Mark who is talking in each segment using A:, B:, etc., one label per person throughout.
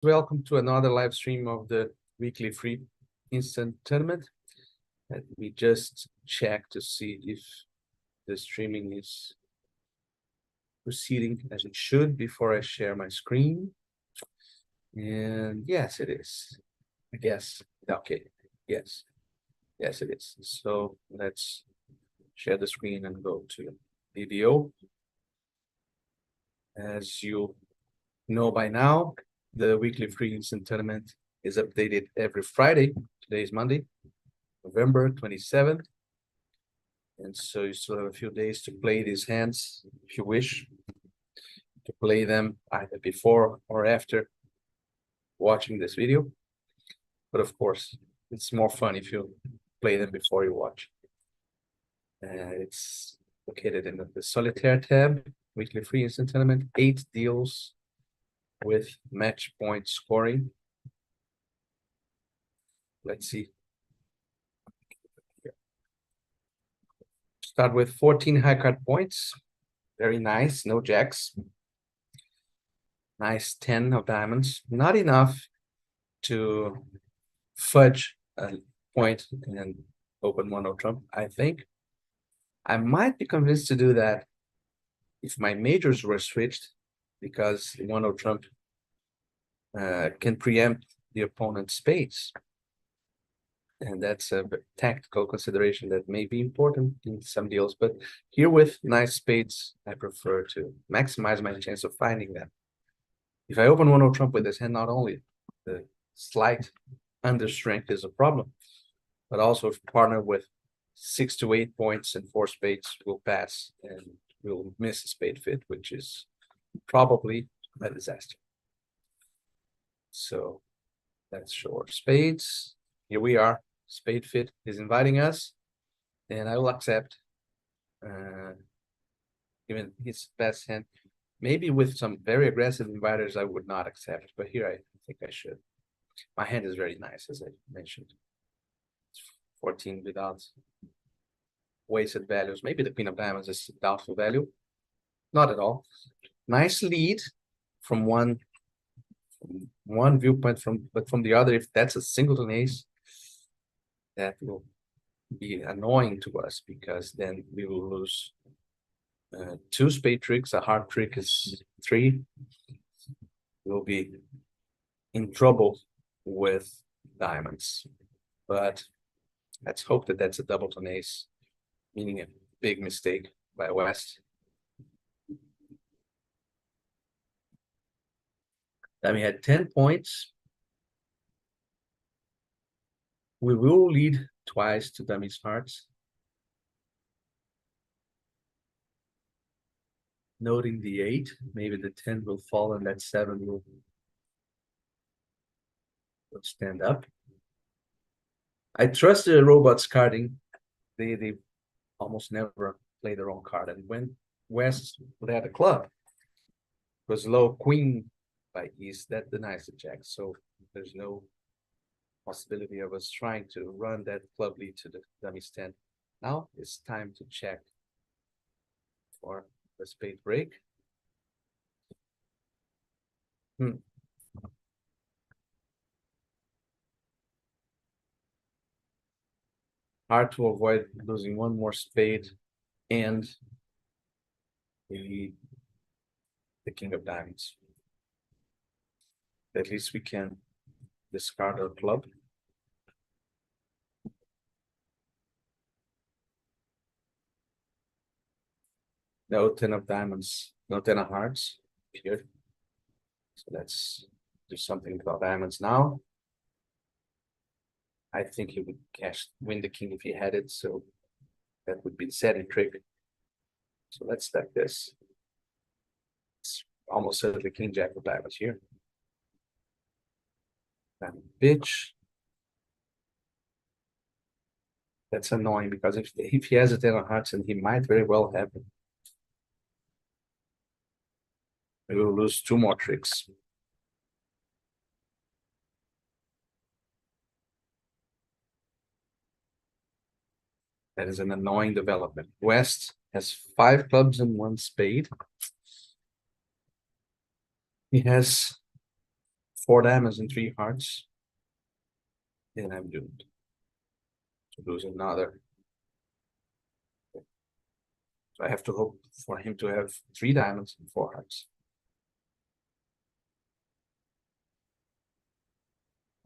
A: Welcome to another live stream of the weekly free instant tournament. Let me just check to see if the streaming is proceeding as it should before I share my screen. And yes, it is. I guess. Okay. Yes. Yes, it is. So let's share the screen and go to video. As you know by now, the weekly free instant tournament is updated every Friday. Today is Monday, November 27th. And so you still have a few days to play these hands if you wish to play them either before or after watching this video. But of course, it's more fun if you play them before you watch. It's located in the Solitaire tab, weekly free instant tournament, 8 deals with match point scoring. Let's see. Start with 14 high card points. Very nice, no jacks. Nice 10 of diamonds. Not enough to fudge a point and open mono trump, I think. I might be convinced to do that if my majors were switched, because mono trump can preempt the opponent's spades. And that's a tactical consideration that may be important in some deals. But here with nice spades, I prefer to maximize my chance of finding them. If I open mono trump with this hand, not only the slight understrength is a problem, but also if partner with 6 to 8 points and 4 spades will pass and we'll miss a spade fit, which is probably a disaster. So let's show our spades. Here we are. Spade fit is inviting us, and I will accept. Given his best hand, maybe with some very aggressive inviters, I would not accept, but here I think I should. My hand is very nice, as I mentioned. It's 14 without wasted values. Maybe the queen of diamonds is doubtful value. Not at all. Nice lead from one viewpoint, but from the other, if that's a singleton ace, that will be annoying to us because then we will lose 2 spade tricks. A hard trick is 3. We'll be in trouble with diamonds. But let's hope that that's a doubleton ace, meaning a big mistake by West. Then we had 10 points. We will lead twice to dummy's hearts. Noting the 8, maybe the 10 will fall and that 7 will stand up. I trust the robots carding. They almost never play their own card. And when West led a club, was low queen by East, that denies the jack. So there's no possibility of us trying to run that club lead to the dummy's 10. Now it's time to check for the spade break. Hard to avoid losing one more spade and the king of diamonds. At least we can discard our club. No 10 of diamonds, no 10 of hearts here. So let's do something about diamonds now. I think he would win the king if he had it, so that would be the setting trick. So let's stack this. It's almost certainly king jack of diamonds here. Diamond bitch. That's annoying because if he has a 10 of hearts, and he might very well have it, we will lose 2 more tricks. That is an annoying development. West has 5 clubs and 1 spade. He has 4 diamonds and 3 hearts, then I'm doomed to lose another. So I have to hope for him to have 3 diamonds and 4 hearts.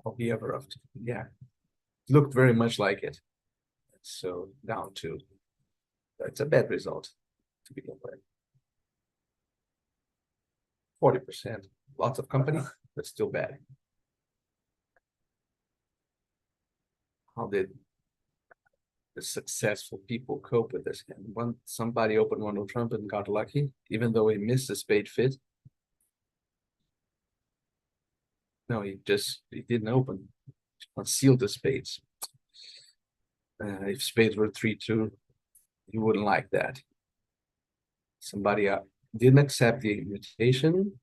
A: All he ever up to. Yeah. Looked very much like it. So down to, that's a bad result to begin with. 40%. Lots of company, but still bad. How did the successful people cope with this? And somebody opened one of Trump and got lucky, even though he missed a spade fit. No, he didn't open. Concealed the spades. If spades were 3-2, he wouldn't like that. Somebody didn't accept the invitation.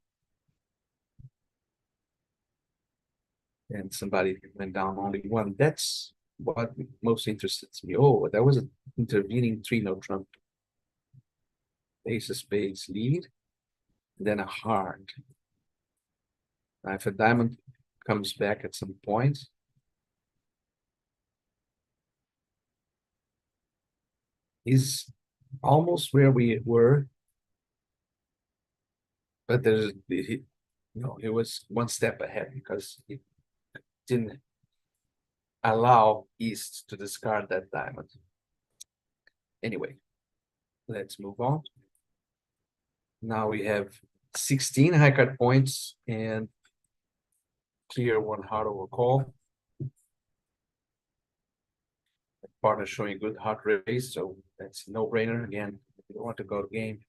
A: And somebody went down only one. That's what most interests me. Oh, that was an intervening 3-no trump. Ace of spades lead, then a heart. Now, if a diamond comes back at some point, he's almost where we were, but it was one step ahead because he didn't allow East to discard that diamond. Anyway, let's move on. Now we have 16 high card points and clear 1 heart over call. The partner showing good heart raise, so that's no brainer. Again, if you don't want to go to game.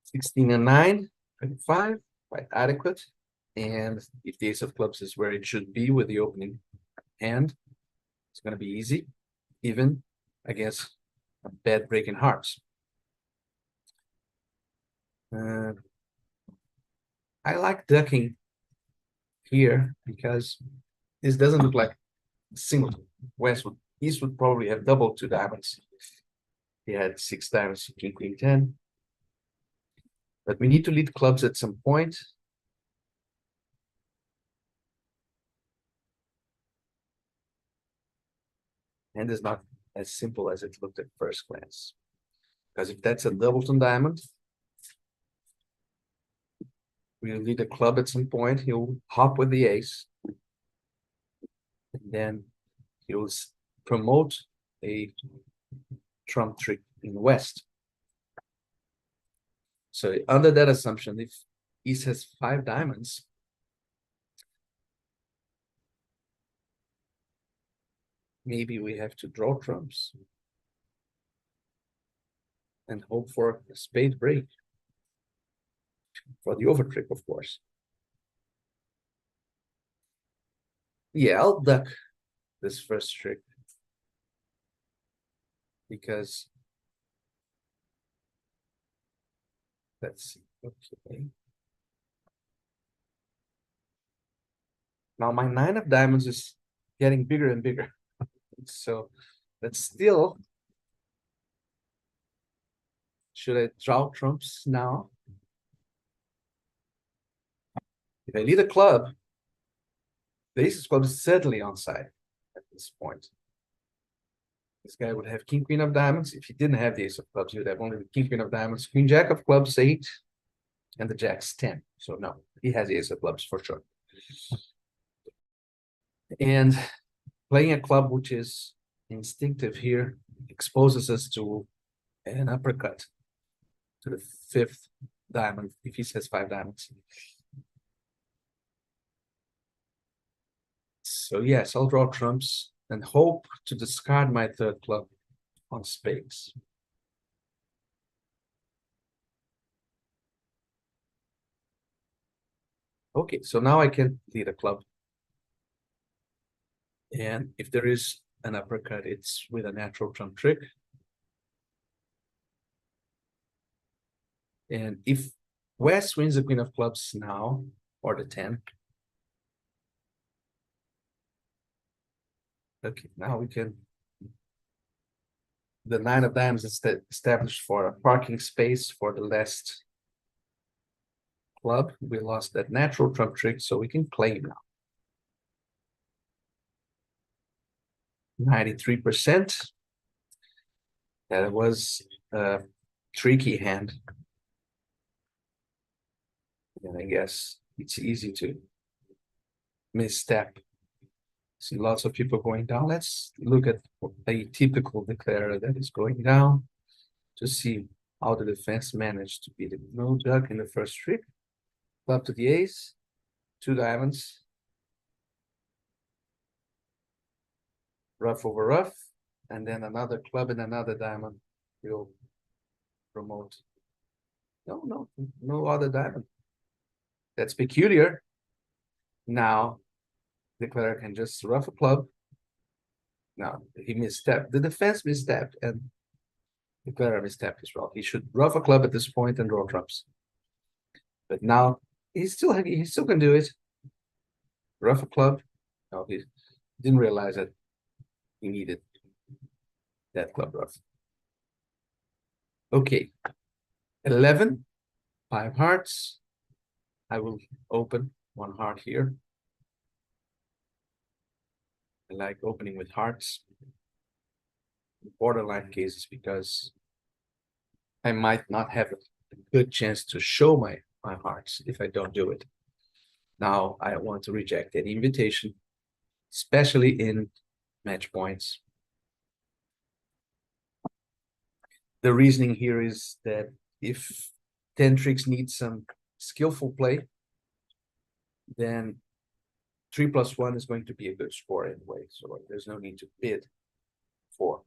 A: Sixteen and 9, 25, quite adequate. And if the ace of clubs is where it should be with the opening hand, it's going to be easy, even against a bad breaking hearts. I like ducking here because this doesn't look like single. East would probably have double 2 diamonds. He had 6 diamonds, king, queen, 10. But we need to lead clubs at some point. And it's not as simple as it looked at first glance. Because if that's a doubleton diamond, we'll lead a club at some point. He'll hop with the ace. And then he'll promote a trump trick in the West. So under that assumption, if East has 5 diamonds, maybe we have to draw trumps and hope for a spade break for the over trick, of course. Yeah, I'll duck this first trick because let's see. Okay. Now my 9 of diamonds is getting bigger and bigger. So that's still. Should I draw trumps now? If I lead a club, the ace of clubs is certainly onside at this point. This guy would have king, queen of diamonds. If he didn't have the ace of clubs, he would have only the king, queen of diamonds, queen, jack of clubs, 8, and the jack's 10. So no, he has the ace of clubs for sure. And playing a club which is instinctive here exposes us to an uppercut to the 5th diamond if he says 5 diamonds. So yes, I'll draw trumps and hope to discard my 3rd club on spades. Okay, so now I can lead a club. And if there is an uppercut, it's with a natural trump trick. And if West wins the queen of clubs now, or the 10. Okay, now we can The 9 of diamonds is established for a parking space for the last club. We lost that natural trump trick, so we can claim now. 93%. That was a tricky hand. And I guess it's easy to misstep. See lots of people going down. Let's look at a typical declarer that is going down to see how the defense managed to beat it. No duck in the first trick. Club to the ace, 2 diamonds. Rough over rough, and then another club and another diamond will promote. No other diamond. That's peculiar. Now, the declarer can just rough a club. Now, he misstepped. The defense misstepped, and the declarer misstepped as well. He should rough a club at this point and draw trumps. But now, he still can do it. Rough a club. No, he didn't realize that he needed that club rough. Okay. 11, 5 hearts. I will open 1 heart here. I like opening with hearts. Borderline cases because I might not have a good chance to show my hearts if I don't do it. Now I want to reject any invitation, especially in match points. The reasoning here is that if 10 tricks need some skillful play, then 3 + 1 is going to be a good score anyway. So there's no need to bid for.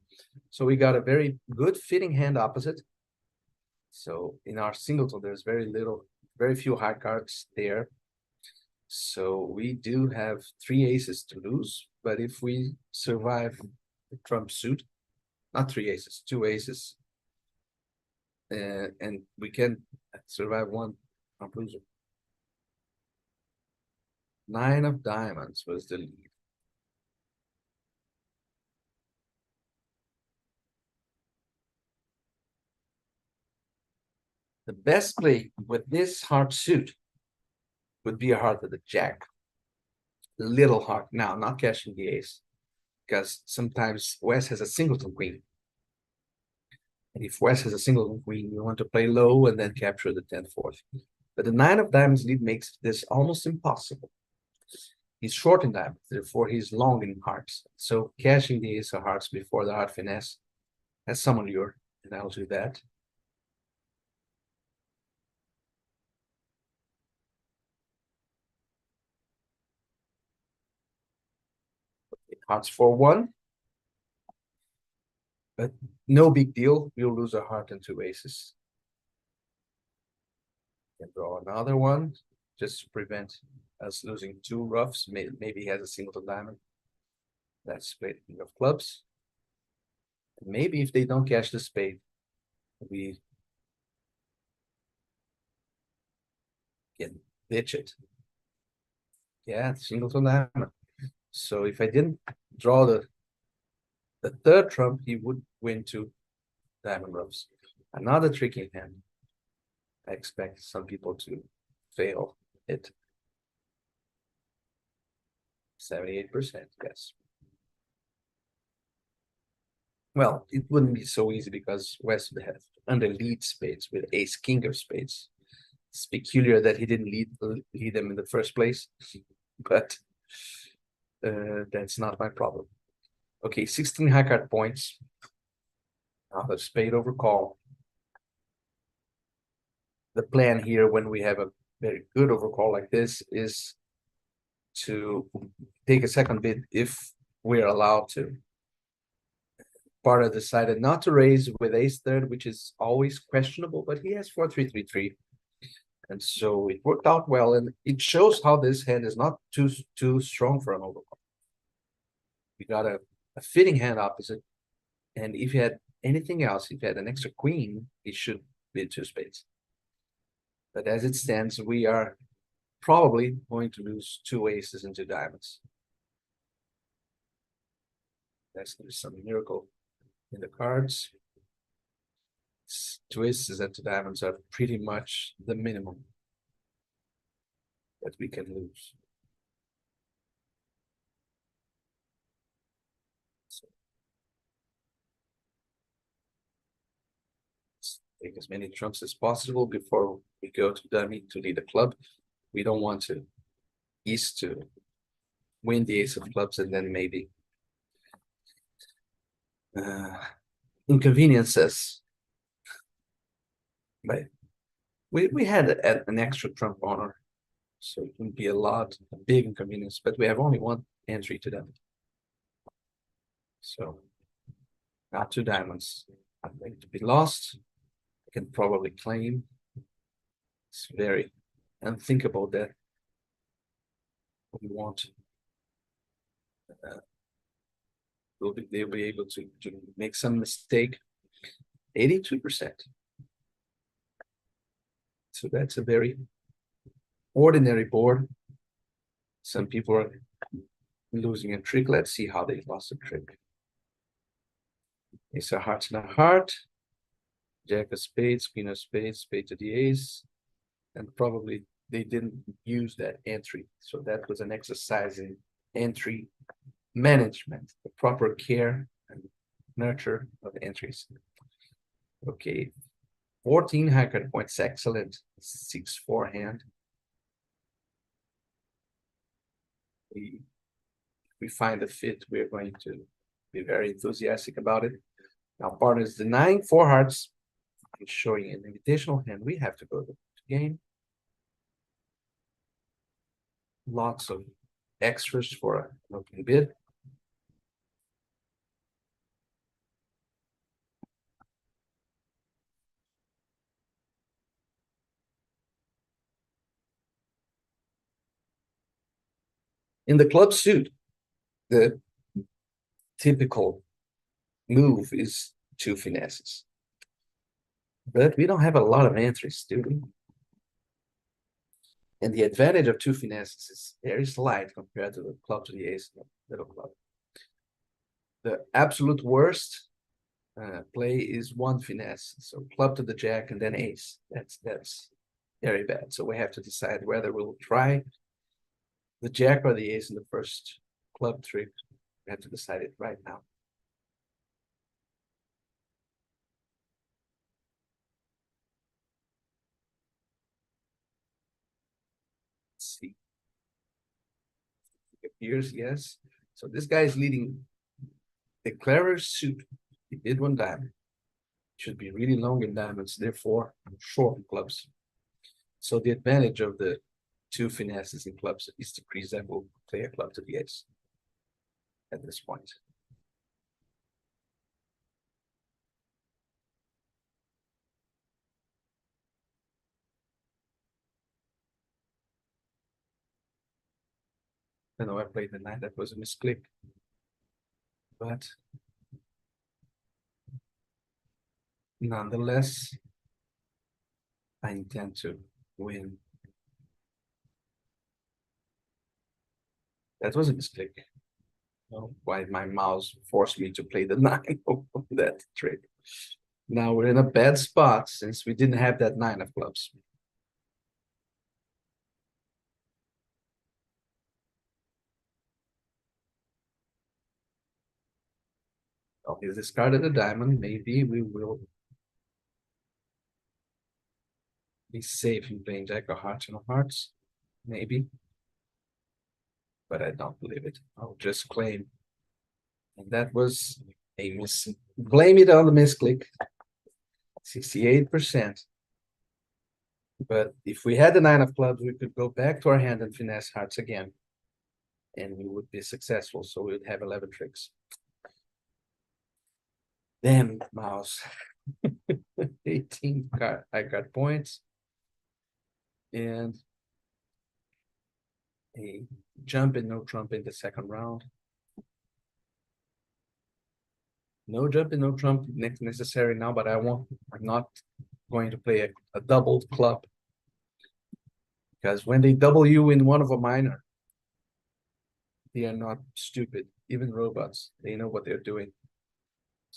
A: So we got a very good fitting hand opposite. So in our singleton, there's very few high cards there. So we do have 3 aces to lose, but if we survive the trump suit, not 3 aces, 2 aces, and we can survive 1 trump loser. 9 of diamonds was the lead. The best play with this heart suit would be a heart with a jack. Little heart now, not cashing the ace, because sometimes West has a singleton queen. And if West has a singleton queen, you want to play low and then capture the 10-4. But the 9 of diamonds lead makes this almost impossible. He's short in diamonds, therefore he's long in hearts. So cashing the ace of hearts before the heart finesse has some allure, and I'll do that. Hearts for 1. But no big deal. We'll lose a heart and 2 aces. And draw another one just to prevent us losing 2 roughs. Maybe he has a singleton diamond. That's spade of clubs. Maybe if they don't cash the spade, we can ditch it. Yeah, singleton diamond. So if I didn't draw the 3rd trump, he would win 2 diamond roughs. Another tricky hand. I expect some people to fail it. 78%, yes. Well, it wouldn't be so easy because West would have under lead spades with ace king of spades. It's peculiar that he didn't lead them in the first place, but that's not my problem. Okay, 16 high card points. Now the spade over call. The plan here when we have a very good overcall like this is to take a second bid if we're allowed to. Parra decided not to raise with ace third, which is always questionable, but he has 4-3-3-3. And so it worked out well, and it shows how this hand is not too strong for an overcall. We got a fitting hand opposite, and if he had anything else, if he had an extra queen, he should bid 2 spades. But as it stands, we are probably going to lose 2 aces and 2 diamonds. That's some miracle in the cards. Twists and two diamonds are pretty much the minimum that we can lose. So let's take as many trumps as possible before we go to dummy to lead the club. We don't want to east to win the ace of clubs and then maybe inconveniences. But we had an extra trump honor, so it wouldn't be a big inconvenience, but we have only one entry to them. So now two diamonds are going to be lost. I can probably claim. It's very unthinkable that we want they'll be able to make some mistake. 82%. So that's a very ordinary board. Some people are losing a trick. Let's see how they lost a trick. Ace of hearts and a heart. Jack of spades, queen of spades, spade to the ace. And probably they didn't use that entry. So that was an exercise in entry management, the proper care and nurture of entries. Okay, 14 high card points, excellent. 6-4 hand. We find a fit, we're going to be very enthusiastic about it. Now, partners denying 4 hearts. I'm showing an invitational hand. We have to go to game. Lots of extras for an open bid. In the club suit, the typical move is 2 finesses. But we don't have a lot of entries, do we? And the advantage of 2 finesses is very slight compared to the club to the ace, little club. The absolute worst play is 1 finesse. So club to the jack and then ace. That's very bad. So we have to decide whether we'll try the jack or the ace in the first club trick. We have to decide it right now. Let's see. It appears, yes. So this guy is leading the clever suit. He did 1 diamond. Should be really long in diamonds, therefore short in clubs. So the advantage of the 2 finesses in clubs is to resemble play a club to the ace at this point. I know I played the 9, that was a misclick. But nonetheless, I intend to win. That was a mistake. Oh, why my mouse forced me to play the 9 of that trick. Now we're in a bad spot since we didn't have that 9 of clubs. Oh, he's discarded a diamond. Maybe we will be safe in playing jack of hearts and of hearts. Maybe. But I don't believe it. I'll just claim. And that was a miss. Blame it on the misclick. 68%. But if we had the 9 of clubs, we could go back to our hand and finesse hearts again. And we would be successful. So we would have 11 tricks. Damn, mouse. 18 I got points. And a jump and no trump in the second round. No jump and no trump necessary now, but I'm not going to play a doubled club. Because when they double you in one of a minor, they are not stupid. Even robots, they know what they're doing.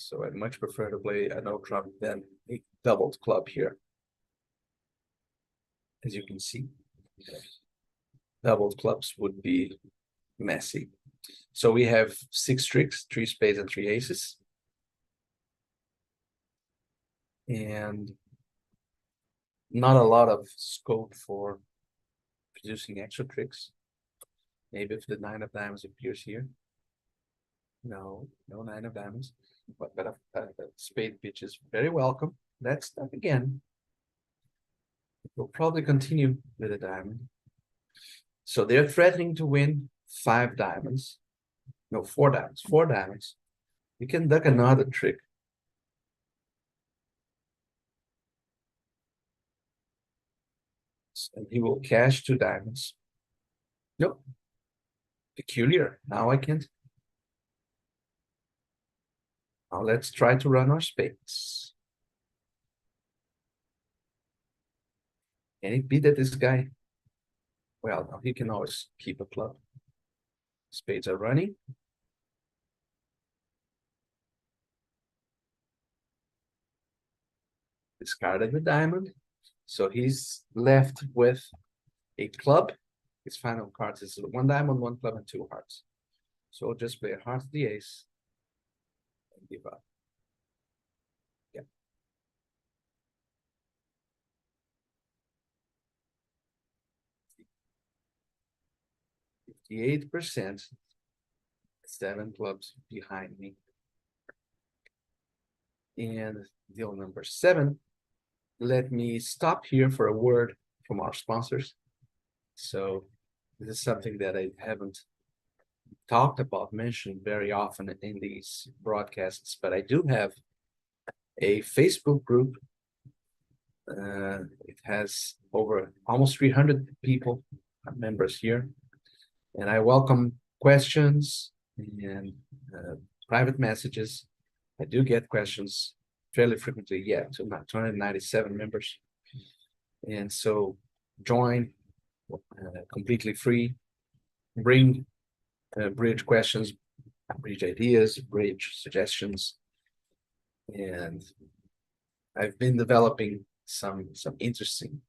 A: So I'd much prefer to play a no trump than a doubled club here. As you can see, doubled clubs would be messy. So we have 6 tricks, 3 spades and 3 aces. And not a lot of scope for producing extra tricks. Maybe if the 9 of diamonds appears here. No 9 of diamonds. But a spade pitch is very welcome. That's that again. We'll probably continue with a diamond. So they're threatening to win 5 diamonds. No, 4 diamonds. 4 diamonds. We can duck another trick. And he will cash 2 diamonds. Nope. Peculiar. Now I can't. Now let's try to run our spades. Can it be that this guy? Well, no, he can always keep a club. Spades are running. Discarded the diamond. So he's left with a club. His final cards is 1 diamond, 1 club, and 2 hearts. So we'll just play a heart to the ace and give up. Yeah. 58%. 7 clubs behind me. And deal number 7. Let me stop here for a word from our sponsors. So this is something that I haven't talked about, mentioned very often in these broadcasts, but I do have a Facebook group. It has over almost 300 people, members here, and I welcome questions and private messages. I do get questions fairly frequently yet, so not 297 members. And so join completely free, bring bridge questions, bridge ideas, bridge suggestions. And I've been developing some interesting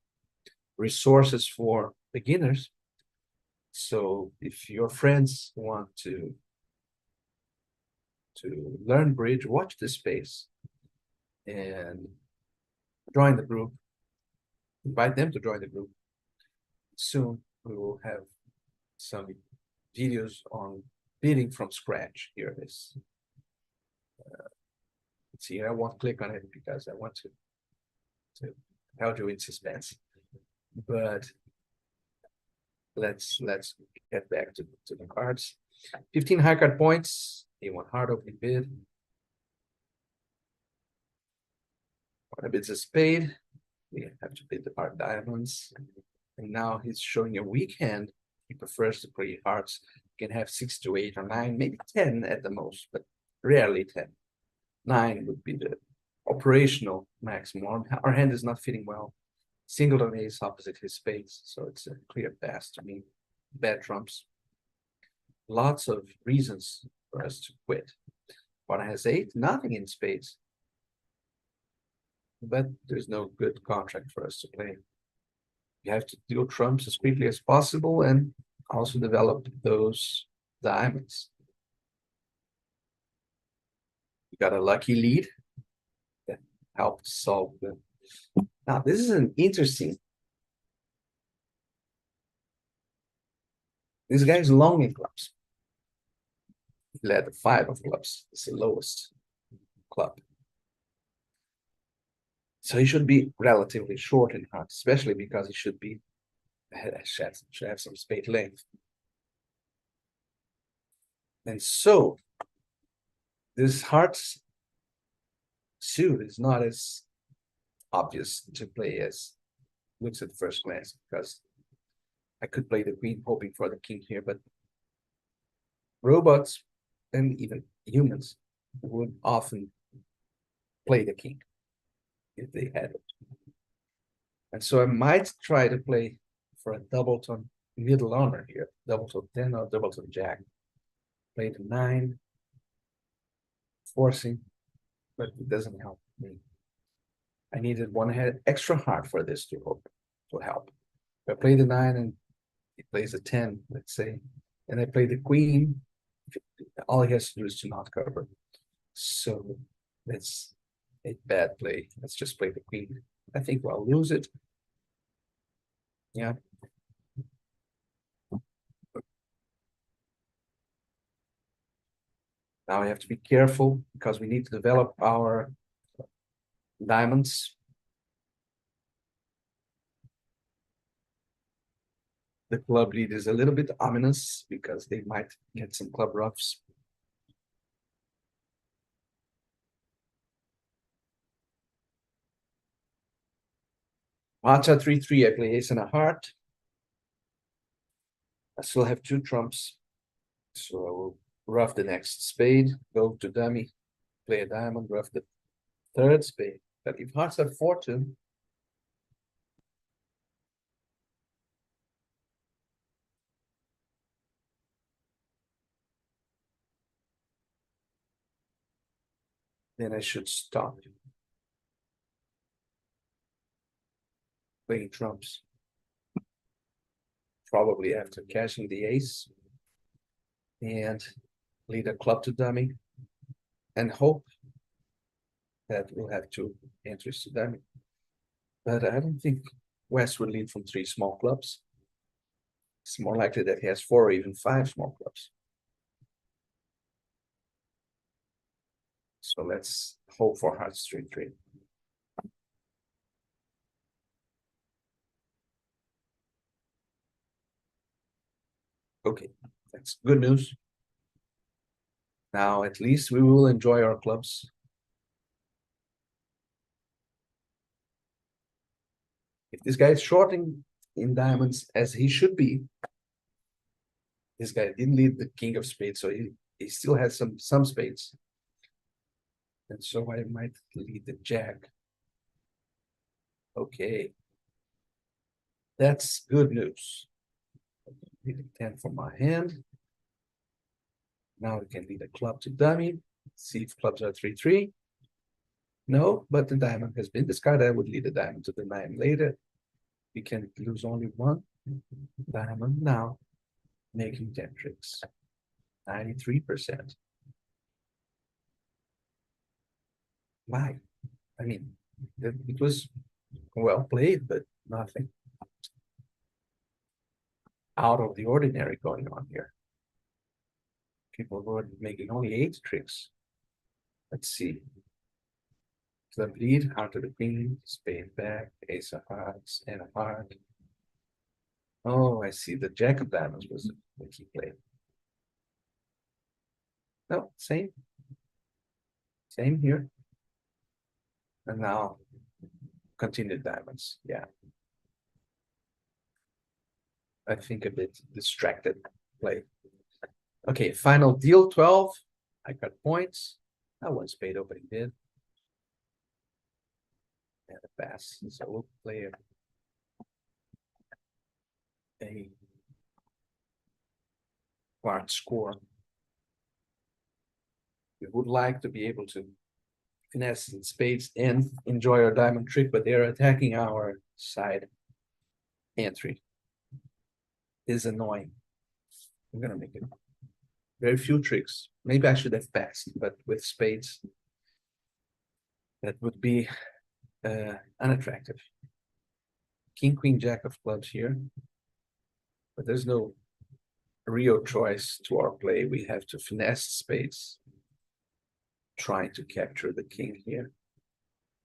A: resources for beginners. So if your friends want to learn bridge, watch this space and join the group. Invite them to join the group. Soon we will have some videos on bidding from scratch. Here it is. Let's see, I won't click on it because I want to held you in suspense. But let's get back to the cards. 15 high card points, A1 hard opening bid. What bids a spade? We have to bid the hard diamonds. And now he's showing a weak hand. He prefers to play hearts. Can have 6 to 8 or 9, maybe 10 at the most, but rarely 10. 9 would be the operational maximum. Our hand is not fitting well. Singleton ace opposite his spades, so it's a clear pass to me. Bad trumps. Lots of reasons for us to quit. One has 8, nothing in spades. But there's no good contract for us to play. You have to deal trumps as quickly as possible and also develop those diamonds. You got a lucky lead that helped solve the. Now, this is an interesting. This guy's long in clubs. He led the 5 of clubs. It's the lowest club. So he should be relatively short in hearts, especially because he should be should have some spade length. And so this hearts suit is not as obvious to play as looks at first glance, because I could play the queen hoping for the king here, but robots and even humans would often play the king if they had it. And so I might try to play for a doubleton middle honor here, doubleton 10 or doubleton jack. Play the 9, forcing but it doesn't help me. I needed one head extra hard for this to help. If I play the 9 and he plays a 10, let's say, and I play the queen, all he has to do is to not cover. So that's a bad play. Let's just play the queen. I think I'll lose it. Yeah. Now we have to be careful because we need to develop our diamonds. The club lead is a little bit ominous because they might get some club roughs. Mata 3-3, I play ace and a heart. I still have 2 trumps. So I will rough the next spade, go to dummy, play a diamond, rough the 3rd spade. But if hearts have fortune, then I should stop playing trumps. Probably after cashing the ace and lead a club to dummy and hope that we'll have 2 entries to dummy. But I don't think West would lead from 3 small clubs. It's more likely that he has 4 or even 5 small clubs. So let's hope for hearts 3-3. Okay, that's good news. Now at least we will enjoy our clubs. If this guy is shorting in diamonds as he should be, this guy didn't lead the king of spades, so he still has some spades. And so I might lead the jack. Okay. That's good news. Lead a 10 from my hand. Now we can lead a club to dummy. See if clubs are 3-3. No, but the diamond has been discarded. I would lead the diamond to the 9 later. We can lose only 1 diamond now, making 10 tricks. 93%. Why? I mean, it was well played, but nothing out of the ordinary going on here. People were making only 8 tricks. Let's see. Club lead, heart of the queen, spade back, ace of hearts, and a heart. Oh, I see. The jack of diamonds was the key play. No, same. Same here. And now continued diamonds. Yeah. I think a bit distracted play. Okay, final deal 12. I got points. I won spade opening bid. And a pass. So we'll play a quart score. We would like to be able to finesse in spades and enjoy our diamond trick, but they're attacking our side entry. Is annoying. I'm gonna make it very few tricks. Maybe I should have passed, but with spades, that would be unattractive. King, queen, jack of clubs here, but there's no real choice to our play. We have to finesse spades, trying to capture the king here,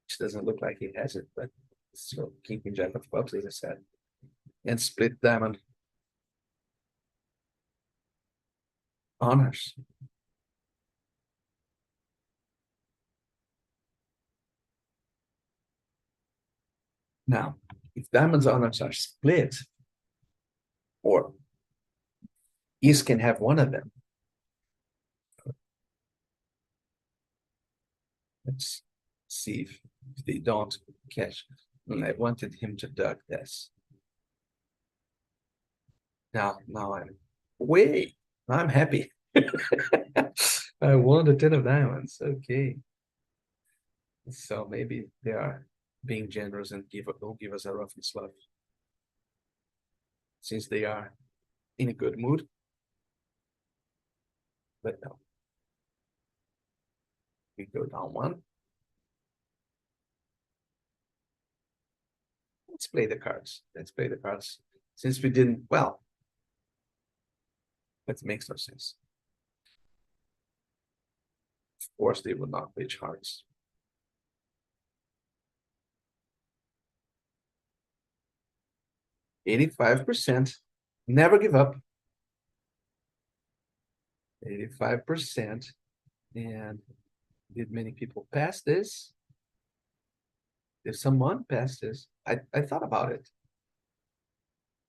A: which doesn't look like he has it, but still king, queen, jack of clubs, as I said, and split diamond honors. Now, if diamonds honors are split, or East can have one of them. Let's see if they don't catch. I wanted him to duck this. Now I'm wait. I'm happy. I won the 10 of diamonds. Okay. So maybe they are being generous and don't give us a rough and slough. Since they are in a good mood. But no. We go down one. Let's play the cards. Let's play the cards. Since we didn't, well, that makes no sense. Of course, they would not pitch hearts. 85%. Never give up. 85%. And did many people pass this? Did someone pass this? I thought about it.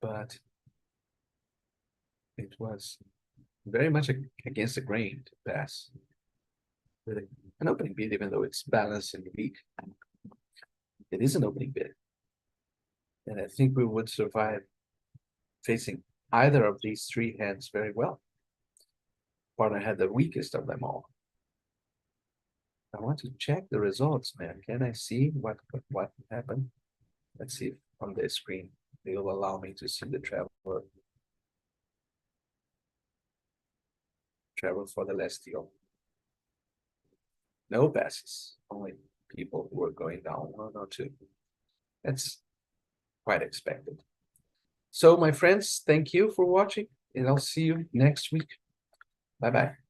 A: But it was very much against the grain to pass with an opening bid, even though it's balanced and weak. It is an opening bid. And I think we would survive facing either of these three hands very well. Partner had the weakest of them all. I want to check the results, man. Can I see what happened? Let's see if on the screen they'll allow me to see the travel for the last deal. No passes, only people who are going down 1 or 2. That's quite expected. So, my friends, thank you for watching, and I'll see you next week. Bye-bye.